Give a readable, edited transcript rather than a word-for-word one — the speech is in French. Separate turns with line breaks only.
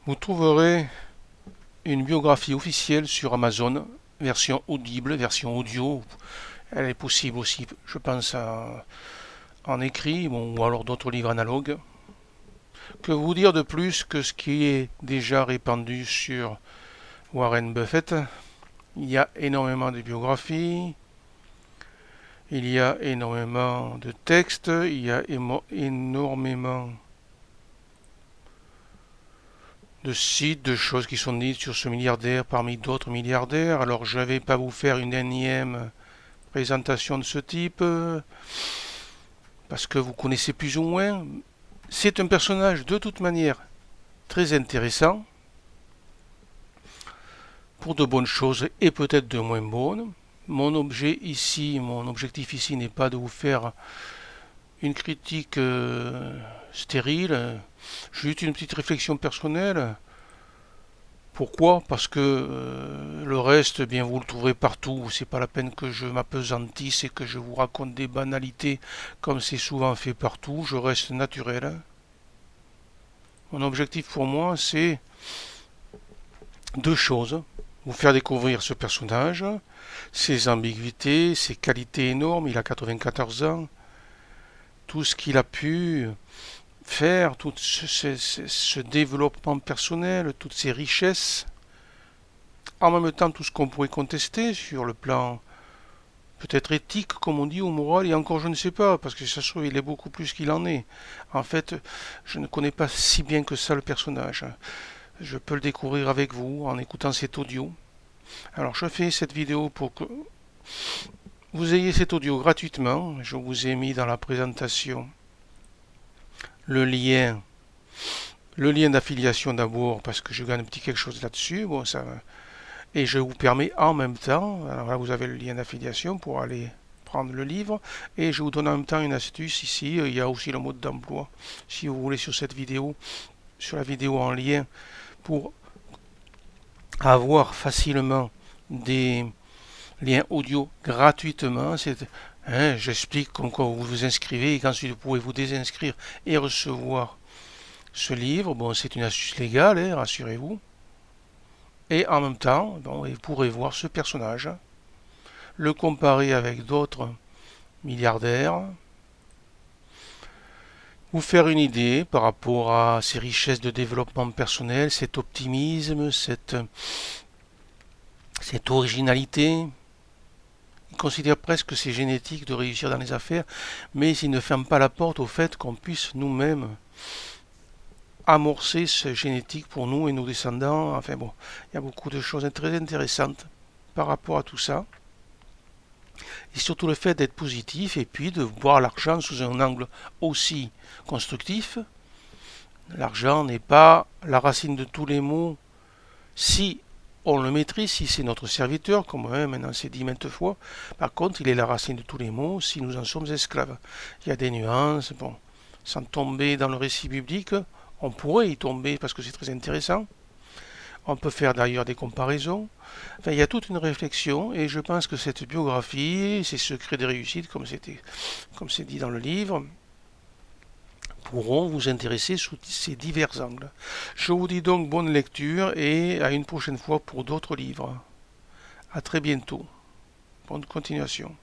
Vous trouverez une biographie officielle sur Amazon, version audible, version audio. Elle est possible aussi, je pense, en écrit, bon, ou alors d'autres livres analogues. Que vous dire de plus que ce qui est déjà répandu sur Warren Buffett? Il y a énormément de biographies, il y a énormément de textes, il y a énormément de sites, de choses qui sont dites sur ce milliardaire parmi d'autres milliardaires. Alors je ne vais pas vous faire une énième présentation de ce type, parce que vous connaissez plus ou moins. C'est un personnage de toute manière très intéressant, pour de bonnes choses et peut-être de moins bonnes. Mon objectif ici n'est pas de vous faire une critique stérile, juste une petite réflexion personnelle. Pourquoi? Parce que le reste, eh bien, vous le trouverez partout. C'est pas la peine que je m'apesantisse et que je vous raconte des banalités comme c'est souvent fait partout. Je reste naturel. Mon objectif pour moi, c'est deux choses. Vous faire découvrir ce personnage, ses ambiguïtés, ses qualités énormes. Il a 94 ans. Tout ce qu'il a pu faire, tout ce développement personnel, toutes ces richesses. En même temps, tout ce qu'on pourrait contester sur le plan peut-être éthique, comme on dit, ou moral, et encore je ne sais pas, parce que ça se trouve, il est beaucoup plus qu'il en est. En fait, je ne connais pas si bien que ça le personnage. Je peux le découvrir avec vous en écoutant cet audio. Alors je fais cette vidéo pour que vous ayez cet audio gratuitement. Je vous ai mis dans la présentation le lien. Le lien d'affiliation d'abord parce que je gagne un petit quelque chose là-dessus. Bon, ça, et je vous permets en même temps, alors là vous avez le lien d'affiliation pour aller prendre le livre et je vous donne en même temps une astuce ici. Il y a aussi le mode d'emploi si vous voulez sur cette vidéo, sur la vidéo en lien pour avoir facilement des liens audio gratuitement. J'explique comme quoi vous vous inscrivez et qu'ensuite vous pouvez vous désinscrire et recevoir ce livre. Bon, c'est une astuce légale, hein, rassurez-vous. Et en même temps, bon, vous pourrez voir ce personnage, le comparer avec d'autres milliardaires, vous faire une idée par rapport à ces richesses de développement personnel, cet optimisme, cette originalité. Il considère presque que c'est génétique de réussir dans les affaires, mais il ne ferme pas la porte au fait qu'on puisse nous-mêmes amorcer ce génétique pour nous et nos descendants. Enfin bon, il y a beaucoup de choses très intéressantes par rapport à tout ça. Et surtout le fait d'être positif et puis de voir l'argent sous un angle aussi constructif. L'argent n'est pas la racine de tous les maux si on le maîtrise, si c'est notre serviteur, comme maintenant c'est dit maintes fois. Par contre, il est la racine de tous les maux si nous en sommes esclaves. Il y a des nuances, bon, sans tomber dans le récit biblique, on pourrait y tomber parce que c'est très intéressant. On peut faire d'ailleurs des comparaisons. Enfin, il y a toute une réflexion et je pense que cette biographie, ces secrets de réussite, comme c'est dit dans le livre, pourront vous intéresser sous ces divers angles. Je vous dis donc bonne lecture et à une prochaine fois pour d'autres livres. À très bientôt. Bonne continuation.